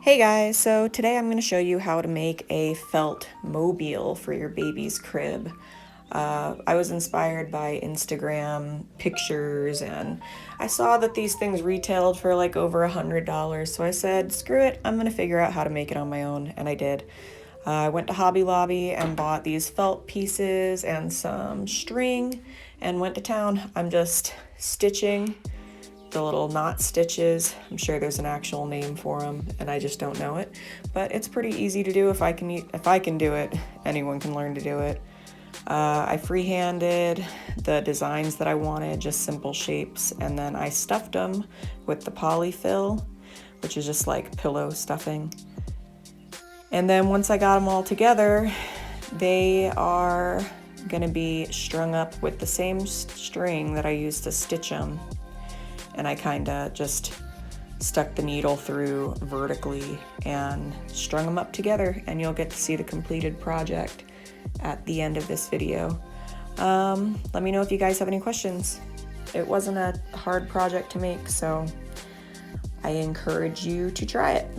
Hey guys, so today I'm going to show you how to make a felt mobile for your baby's crib. I was inspired by Instagram pictures and I saw that these things retailed for like over $100, so I said, screw it, I'm going to figure out how to make it on my own, and I did. I went to Hobby Lobby and bought these felt pieces and some string and went to town. I'm just stitching the little knot stitches. I'm sure there's an actual name for them and I just don't know it, but it's pretty easy to do. If I can do it, anyone can learn to do it. I freehanded the designs that I wanted, just simple shapes, and then I stuffed them with the polyfill, which is just like pillow stuffing. And then once I got them all together, they are gonna be strung up with the same string that I used to stitch them. And I kind of just stuck the needle through vertically and strung them up together, and you'll get to see the completed project at the end of this video. Let me know if you guys have any questions. It wasn't a hard project to make, so I encourage you to try it.